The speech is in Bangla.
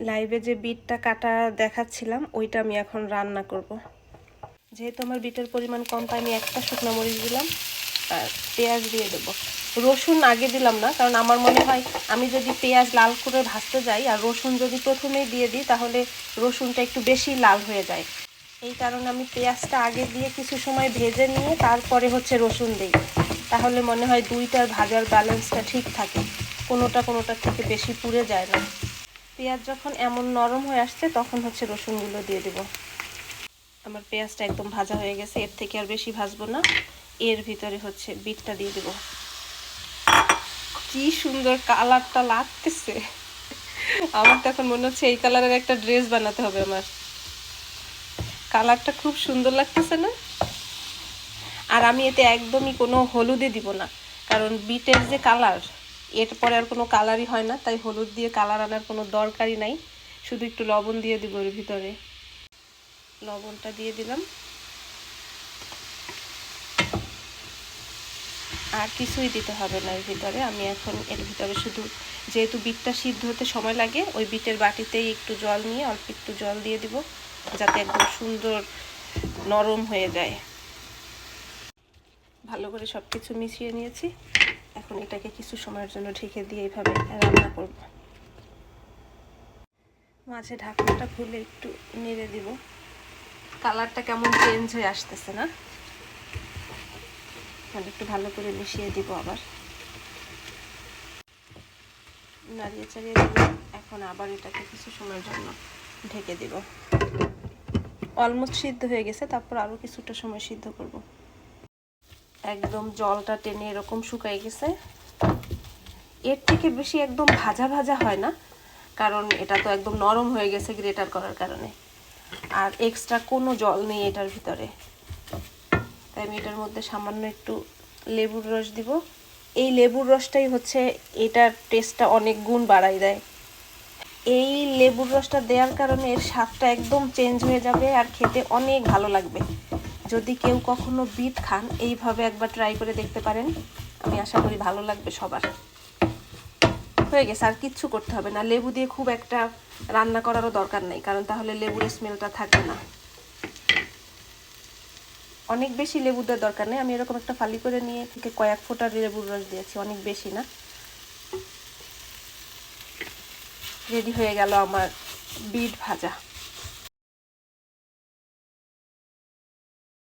লাইভে যে বিটটা কাটা দেখাচ্ছিলাম ওইটা আমি এখন রান্না করব। যেহেতু আমার বিটের পরিমাণ কম, তাই আমি একটা শুকনো মরিচ দিলাম আর পেঁয়াজ দিয়ে দেবো। রসুন আগে দিলাম না, কারণ আমার মনে হয় আমি যদি পেঁয়াজ লাল করে ভাজতে যাই আর রসুন যদি প্রথমেই দিয়ে দিই তাহলে রসুনটা একটু বেশি লাল হয়ে যায়। এই কারণে আমি পেঁয়াজটা আগে দিয়ে কিছু সময় ভেজে নিয়ে তারপরে রসুন দিই। তাহলে মনে হয় দুইটার ভাজার ব্যালেন্সটা ঠিক থাকে, কোনোটার থেকে বেশি পুড়ে যায় না। পেঁয়াজ যখন এমন নরম হয়ে আসছে তখন রসুনগুলো দিয়ে দেব। আমার পেঁয়াজটা একদম ভাজা হয়ে গেছে, এর থেকে আর বেশি ভাজবো না। এর ভিতরে বিটটা দিয়ে দেব। কি সুন্দর কালারটা লাগতেছে, আমার তো এখন মনে হচ্ছে এই কালারের একটা ড্রেস বানাতে হবে আমার। কালারটা খুব সুন্দর লাগতেছে না? আর আমি এতে একদমই কোনো হলুদই দিব না, কারণ বিটের যে কালার, এরপরে আর কোনো কালারই হয় না, তাই হলুদ দিয়ে কালার আনার কোনো দরকারই নাই। শুধু একটু লবণ দিয়ে দিব এর ভিতরে। লবণটা দিয়ে দিলাম, আর কিছুই দিতে হবে না এর ভিতরে। আমি এখন এর ভিতরে শুধু, যেহেতু বিটটা সিদ্ধ হতে সময় লাগে, ওই বিটের বাটিতেই একটু জল নিয়ে অল্প একটু জল দিয়ে দিব, যাতে একদম সুন্দর নরম হয়ে যায়। ভালো করে সব কিছু মিশিয়ে নিয়েছি। এখন এটাকে কিছু সময়ের জন্য ঢেকে দিয়ে এইভাবে রান্না করব। মাঝে ঢাকনাটা খুলে একটু নেড়ে দিব। কালারটা কেমন চেঞ্জ হয়ে আসতেছে না? তাহলে একটু ভালো করে মিশিয়ে দিব, আবার নাড়িয়ে চাড়িয়ে দিব। এখন আবার এটাকে কিছু সময়ের জন্য ঢেকে দিব। অলমোস্ট সিদ্ধ হয়ে গেছে, তারপর আরও কিছুটা সময় সিদ্ধ করব। একদম জলটা টেনে এরকম শুকাই গেছে। এর থেকে বেশি একদম ভাজা ভাজা হয় না, কারণ এটা তো একদম নরম হয়ে গেছে গ্রেটার করার কারণে, আর এক্সট্রা কোনো জল নেই এটার ভিতরে। তাই আমি এটার মধ্যে সামান্য একটু লেবুর রস দিব। এই লেবুর রসটাই এটার টেস্টটা অনেক গুণ বাড়াই দেয়। এই লেবুর রসটা দেওয়ার কারণে এর স্বাদটা একদম চেঞ্জ হয়ে যাবে আর খেতে অনেক ভালো লাগবে। যদি কেউ কখনো বিট খান, এইভাবে একবার ট্রাই করে দেখতে পারেন। আমি আশা করি ভালো লাগবে সবার। হয়ে গেছে, আর কিচ্ছু করতে হবে না। লেবু দিয়ে খুব একটা রান্না করারও দরকার নেই, কারণ তাহলে লেবুর স্মেলটা থাকবে না। অনেক বেশি লেবু দেওয়ার দরকার নেই। আমি এরকম একটা ফালি করে নিয়ে থেকে কয়েক ফোঁটা লেবুর রস দিয়েছি, অনেক বেশি না। রেডি হয়ে গেল আমার বিট ভাজা।